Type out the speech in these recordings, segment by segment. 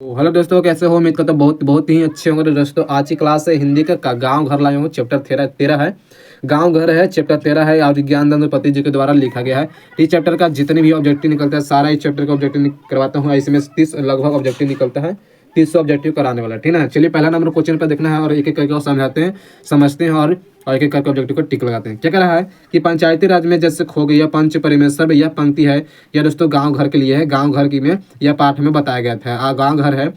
तो हेलो दोस्तों, कैसे हो? उम्मीद करता हूँ बहुत बहुत ही अच्छे होंगे। तो दोस्तों, आज की क्लास है हिंदी का गांव घर लाया हूँ। चैप्टर 13 है, गांव घर है। चैप्टर 13 है और ज्ञानदंड पति जी के द्वारा लिखा गया है। इस चैप्टर का जितने भी ऑब्जेक्टिव निकलता है, सारा इस चैप्टर का ऑब्जेक्टिव करवाता हूँ। इसमें 30 लगभग ऑब्जेक्टिव निकलता है। 30 ऑब्जेक्टिव कराने वाला, ठीक है ना। चलिए, पहला नंबर क्वेश्चन पर देखना है और एक एक करके और समझाते हैं, समझते हैं और एक एक करके ऑब्जेक्टिव को टिक लगाते हैं। क्या कह रहा है कि पंचायती राज में जैसे खो गई पंच परिमेश्वर, यह पंक्ति है, यह दोस्तों गांव घर के लिए है। गांव घर की में यह पाठ में बताया गया था। गांव घर है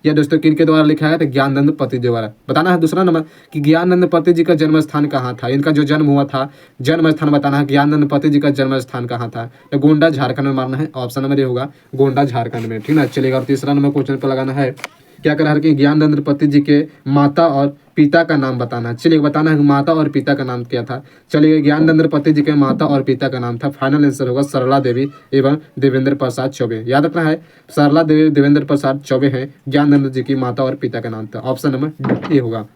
यह दोस्तों किन के द्वारा लिखा है? तो ज्ञानदंड पति द्वारा। बताना है दूसरा नंबर कि ज्ञानदंड पति जी का जन्म स्थान कहाँ था। इनका जो जन्म हुआ था, जन्म स्थान बताना है। ज्ञानदंड पति जी का जन्म स्थान कहाँ था? तो गोंडा झारखंड में मारना है। ऑप्शन नंबर ये होगा गोंडा झारखंड में, ठीक है। चलेगा, और तीसरा नंबर क्वेश्चन पर लगाना है। क्या कर रहा है कि ज्ञानदंड पति जी के माता और पिता का नाम बताना है। चलिए, बताना है माता और पिता का नाम क्या था। चलिए, ज्ञानदंड पति जी के माता और पिता का नाम था, फाइनल आंसर होगा सरला देवी एवं देवेंद्र प्रसाद चौबे। याद रखना है, सरला देवी देवेंद्र प्रसाद चौबे हैं ज्ञानदंड जी की माता और पिता का नाम था। ऑप्शन नंबर ए होगा।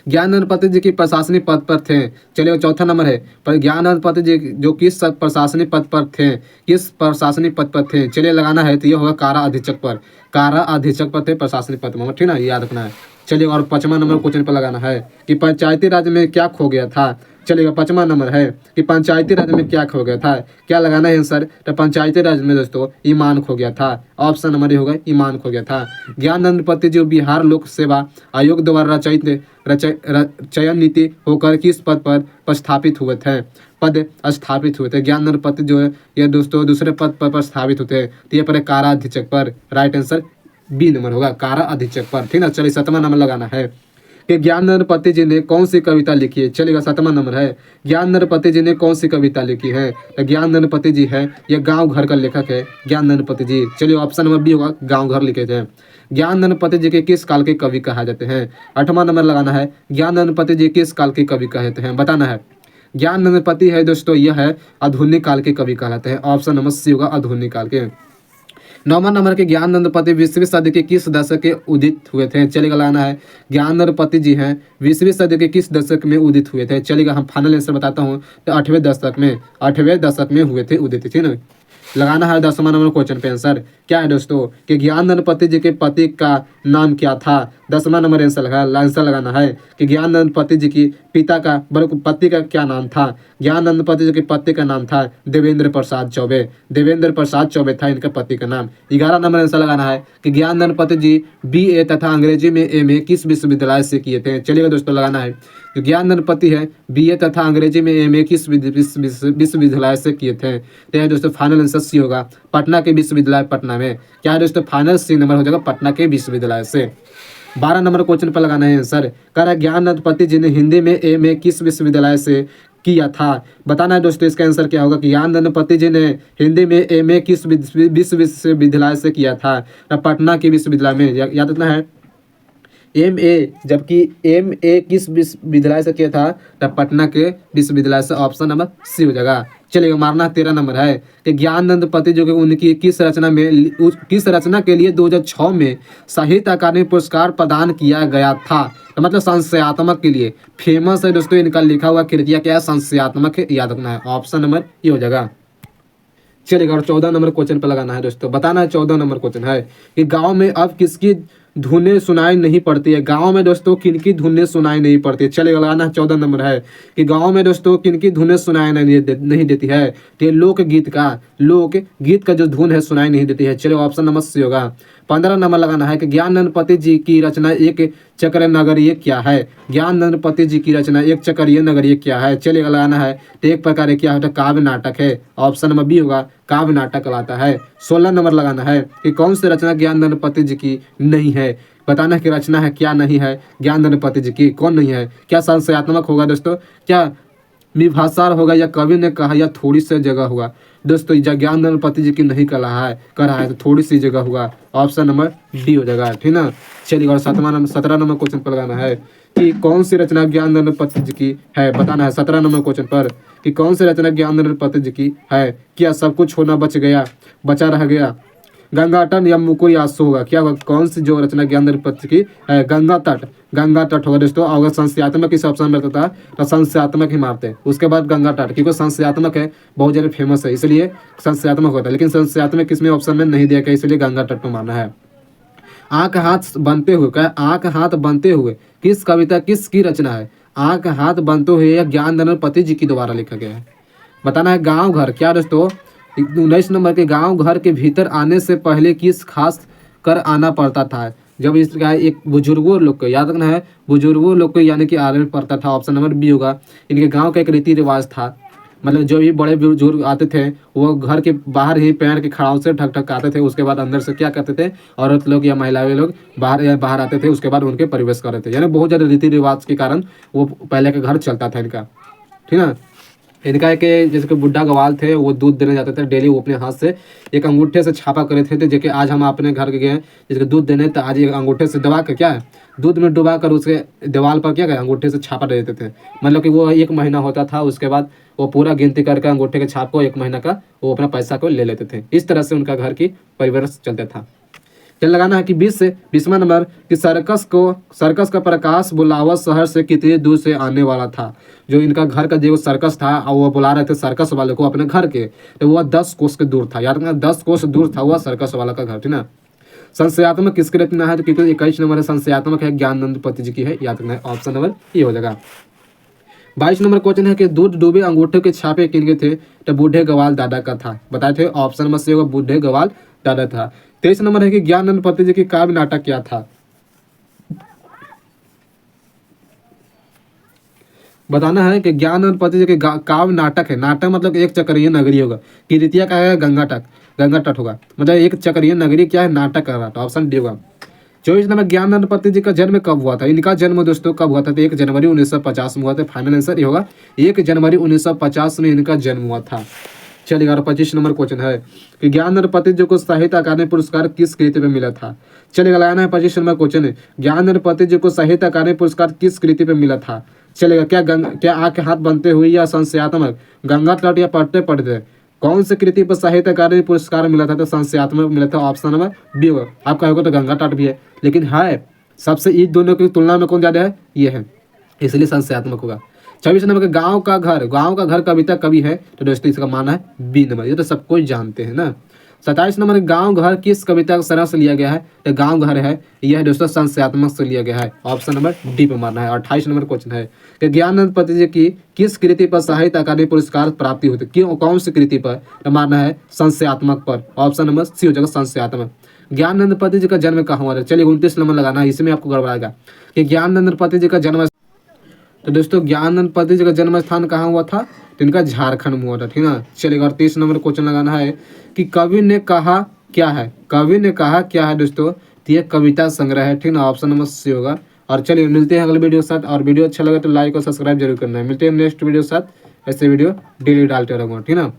ज्ञानदंड पति जी की प्रशासनिक पद पर थे। चलिए, चौथा नंबर है पर ज्ञानदंड पति जी जो किस प्रशासनिक पद पर थे, किस प्रशासनिक पद पर थे। चलिए, लगाना है तो ये होगा कारा अधीक्षक पर। कारा अधीक्षक पर थे प्रशासनिक पद में, ठीक ना, याद रखना है। चलिए, और 5वां नंबर क्वेश्चन पर लगाना है कि पंचायती राज में क्या खो गया था। चलिएगा, 5वां नंबर है कि पंचायती राज में क्या खो गया था। क्या लगाना है आंसर? तो पंचायती राज में दोस्तों ईमान खो गया था। ऑप्शन नंबर ये होगा ईमान खो गया था। ज्ञानदंड पति जो बिहार लोक सेवा आयोग द्वारा चयन नीति होकर किस पद पर स्थापित हुए थे? पद स्थापित हुए थे। ज्ञानदंड पति जो है ये दोस्तों दूसरे पद पर स्थापित होते हैं। तो ये पर कारा अधीक्षक पर। राइट आंसर बी नंबर होगा, कारा अधीक्षक पर, ठीक ना। चलिए, 7वां नंबर लगाना है कि ज्ञानदंड पति जी ने कौन सी कविता लिखी है। चलेगा, 7वां नंबर है ज्ञानदंड पति जी ने कौन सी कविता लिखी है। तो ज्ञानदंड पति जी है यह गांव घर का लेखक है ज्ञानदंड पति जी। चलिए, ऑप्शन नंबर बी होगा, गांव घर लिखे थे। ज्ञानदंड पति जी के किस काल के कवि कहा जाते हैं। 8वां नंबर लगाना है ज्ञानदंड पति जी किस काल के कवि कहते हैं, बताना है। ज्ञानदंड पति है दोस्तों यह है आधुनिक काल के कवि कहलाते हैं। ऑप्शन नंबर सी होगा, आधुनिक काल के। 9वां नंबर के ज्ञानदंड पति 20वीं सदी के किस दशक के उदित हुए थे। चलेगा, लाना है ज्ञानदंड पति जी हैं 20वीं सदी के किस दशक में उदित हुए थे। चलेगा, हम फाइनल आंसर बताता हूँ तो 8वें दशक में हुए थे उदित, ठीक ना। लगाना है 10वां नंबर क्वेश्चन पे आंसर। क्या है दोस्तों कि ज्ञानदंड पति जी के पति का नाम क्या था। 10वां नंबर आंसर लगाना है कि ज्ञानदंड पति जी की पिता का पति का क्या नाम था। ज्ञानदंड पति जी के पति का नाम था देवेंद्र प्रसाद चौबे। देवेंद्र प्रसाद चौबे था इनका पति का नाम। 11 नंबर आंसर लगाना है कि ज्ञानदंड पति जी BA तथा अंग्रेजी में MA किस विश्वविद्यालय से किए थे। चलिएगा दोस्तों, लगाना है कि ज्ञानदंड पति है BA तथा अंग्रेजी में MA किस विश्वविद्यालय से किए थे। तो यह दोस्तों फाइनल आंसर सी होगा, पटना के विश्वविद्यालय पटना में। क्या है दोस्तों, फाइनल सी नंबर हो जाएगा पटना के विश्वविद्यालय से। 12 नंबर क्वेश्चन पर लगाना है आंसर। कह रहा है ज्ञानदंड पति जी ने हिंदी में MA किस विश्वविद्यालय से किया था। बताना है दोस्तों इसका आंसर क्या होगा कि ज्ञानदंड पति जी ने हिंदी में MA किस विश्वविद्यालय से किया था। पटना के विश्वविद्यालय में। याद रखना है MA, जबकि MA किस विश्वविद्यालय से किया था तब पटना के विश्वविद्यालय से। ऑप्शन नंबर सी हो जाएगा। चलिए, मारना 13 नंबर है कि ज्ञानदंड पति जो कि उनकी किस रचना के लिए 2006 में साहित्य अकादमी पुरस्कार प्रदान किया गया था। तो मतलब संशयात्मक के लिए फेमस है दोस्तों। इनका लिखा हुआ कृतियाँ क्या है, संशयात्मक है, याद रखना है। ऑप्शन नंबर ये हो जाएगा। चलिएगा, और 14 नंबर क्वेश्चन पर लगाना है दोस्तों। बताना है 14 नंबर क्वेश्चन है कि गांव में अब किसकी धुनें सुनाई नहीं पड़ती है। गांव में दोस्तों किनकी धुनें सुनाई नहीं पड़ती है। चलिएगा, लगाना है 14 नंबर है कि गांव में दोस्तों किनकी धुनें सुनाई नहीं देती है। तो लोकगीत का जो धुन है सुनाई नहीं देती है। चलिए, ऑप्शन नंबर सी होगा। 15 नंबर लगाना है कि ज्ञानदंड पति जी की रचना एक चक्र नगरीय क्या है। ज्ञानदंड पति जी की रचना एक चक्रीय नगरीय क्या है। चलिएगा, लगाना है तो एक प्रकार क्या होता है, काव्य नाटक है। ऑप्शन नंबर बी होगा, काव्य नाटक कहलाता है। 16 नंबर लगाना है कि कौन सी रचना ज्ञानदंड पति जी की नहीं है। बताना कि रचना है क्या नहीं है ज्ञानदंड पति जी की, कौन नहीं है। क्या संशयात्मक होगा दोस्तों, क्या विभाषार होगा, या कवि ने कहा, या थोड़ी सी जगह होगा। दोस्तों ज्ञानदंड पति जी की नहीं कर रहा है तो थोड़ी सी जगह होगा। ऑप्शन नंबर डी हो जाएगा, ठीक ना। चलिए, और 17 नंबर क्वेश्चन पर लगाना है कि कौन सी रचना ज्ञानदंड पति जी की है। बताना है 17 नंबर क्वेश्चन पर कि कौन सी रचना ज्ञानदंड पति जी की है। क्या सब कुछ होना बचा रह गया, गंगाटन या मुकुर आंसू होगा। क्या होगा, कौन सी जो रचना ज्ञानदंड पति की है। गंगा तट होगा दोस्तों। अगर संशयात्मक इस ऑप्शन में रहता तो संशयात्मक ही मारते हैं, उसके बाद गंगा तट, क्योंकि संशयात्मक है, बहुत ज़्यादा फेमस है, इसलिए संशयात्मक होता है। लेकिन संशयात्मक किसमें ऑप्शन में नहीं दिया गया, इसलिए गंगा तट को मारना है। आंख हाथ बनते हुए, क्या आंख हाथ बनते हुए किस कविता किसकी रचना है? आंख हाथ बनते हुए यह ज्ञानंद पति जी के द्वारा लिखा गया है। बताना है गांव घर, क्या दोस्तों 19 नंबर के गांव घर के भीतर आने से पहले किस खास कर आना पड़ता था? जब इसका एक बुजुर्गों लोग को याद रखना है, बुजुर्गों लोग को यानी कि आने पड़ता था। ऑप्शन नंबर बी होगा। इनके गांव का एक रीति रिवाज था, मतलब जो भी बड़े बुजुर्ग आते थे वो घर के बाहर ही पेड़ के खड़ाव से ठक ठक आते थे, उसके बाद अंदर से क्या करते थे, औरत लोग या महिलाएं लोग बाहर आते थे, उसके बाद उनके प्रवेश कर रहे थे। यानी बहुत ज़्यादा रीति रिवाज के कारण वो पहले का घर चलता था इनका, ठीक है। इनका एक जैसे कि बुढ़ा गवाल थे, वो दूध देने जाते थे डेली। वो अपने हाथ से एक अंगूठे से छापा करे थे, जैसे कि आज हम अपने घर के गए जैसे दूध देने, तो आज एक अंगूठे से दबा कर क्या है, दूध में डुबा कर उसके दीवार पर क्या करें, अंगूठे से छापा दे देते थे। मतलब कि वो 1 महीना होता था, उसके बाद वो पूरा गिनती करके अंगूठे के छाप को 1 महीना का वो अपना पैसा को ले लेते थे। इस तरह से उनका घर की परिवर्तन चलता था। चल लगाना है कि 20वां नंबर कि सर्कस का प्रकाश बुलावा शहर से कितनी दूर से आने वाला था? जो इनका घर का जो सर्कस था और वो बुला रहे थे सर्कस वाले को अपने घर के, तो वह 10 कोस के दूर था। याद रखना 10 कोस दूर था वह सर्कस वाला का घर, ठीक ना। संशयात्मक किसके रचना है? तो क्योंकि 21 नंबर है संशयात्मक है, ज्ञानंद पति जी की है। याद रखना है, ऑप्शन नंबर ये हो जाएगा। 22 नंबर क्वेश्चन है कि दूध डूबे अंगूठे के छापे किनके थे? तो बूढ़े गवाल दादा का था। बताए थे, ऑप्शन नंबर सी होगा, बूढ़े गवाल दादा था। 23 नंबर है कि ज्ञानंद पति जी की काव्य नाटक क्या था? बताना है कि ज्ञानंद पति जी के काव्य नाटक है। नाटक मतलब एक चक्रीय नगरी होगा। कीर्तिया का है गंगा तट होगा, मतलब एक चक्रीय नगरी क्या है, नाटक का नाटक। ऑप्शन डी होगा। 24 नंबर ज्ञानंद पति जी का जन्म कब हुआ था? इनका जन्म दोस्तों कब हुआ था? तो 1 जनवरी 1950 में हुआ था। फाइनल आंसर ये होगा, 1 जनवरी 1950 में इनका जन्म हुआ था। चलिए 25 नंबर क्वेश्चन है कि ज्ञानंद पति जी को साहित्य अकादमी पुरस्कार किस कृति में मिला था? चलिए लगाना है 25 नंबर क्वेश्चन है, ज्ञानंद पति जी को साहित्य अकादमी पुरस्कार किस कृति में मिला था? चलेगा, क्या आंख हाथ बनते हुए या संशयात्मक, गंगा तट या पढ़ते पढ़ते, कौन सी कृति पर साहित्य अकादमी पुरस्कार मिला था? तो संशयात्मक मिला था। ऑप्शन नंबर बी होगा। आपका होगा तो गंगा तट भी है, लेकिन है सबसे इन दोनों की तुलना में कौन ज्यादा है? ये है, इसलिए संशयात्मक होगा। 26 नंबर के गांव का घर कविता कवि है? तो दोस्तों इसका माना है बी नंबर, ये तो सब कोई जानते हैं ना। 27 नंबर गांव घर किस कविता का संरह से लिया गया है? तो गांव घर है, यह है दोस्तों संशयात्मक से लिया गया है। ऑप्शन नंबर डी पे मारना है। 28 नंबर क्वेश्चन है कि ज्ञानंद पति जी की किस कृति पर साहित्य अकादमी पुरस्कार प्राप्ति हुई थी? क्यों, कौन सी कृति पर? तो मारना है संशयात्मक पर। ऑप्शन नंबर सी हो जाएगा संशयात्मक। ज्ञानंद पति जी का जन्म कहाँ हुआ था? चलिए 29 नंबर लगाना है, इसमें आपको गड़बड़ाएगा कि ज्ञानंद पति जी का जन्म, तो दोस्तों ज्ञानंद पति जी का जन्म स्थान कहाँ हुआ था? तो इनका झारखंड में हुआ था, ठीक ना। चलिए 38 नंबर क्वेश्चन लगाना है कि कवि ने कहा क्या है? कवि ने कहा क्या है दोस्तों? तो ये कविता संग्रह है, ठीक ना। ऑप्शन नंबर सी होगा। और चलिए मिलते हैं अगले वीडियो के साथ, और वीडियो अच्छा लगे तो लाइक और सब्सक्राइब जरूर करना है। मिलते हैं नेक्स्ट वीडियो के साथ, ऐसे वीडियो डेली डालते रहूँगा, ठीक ना।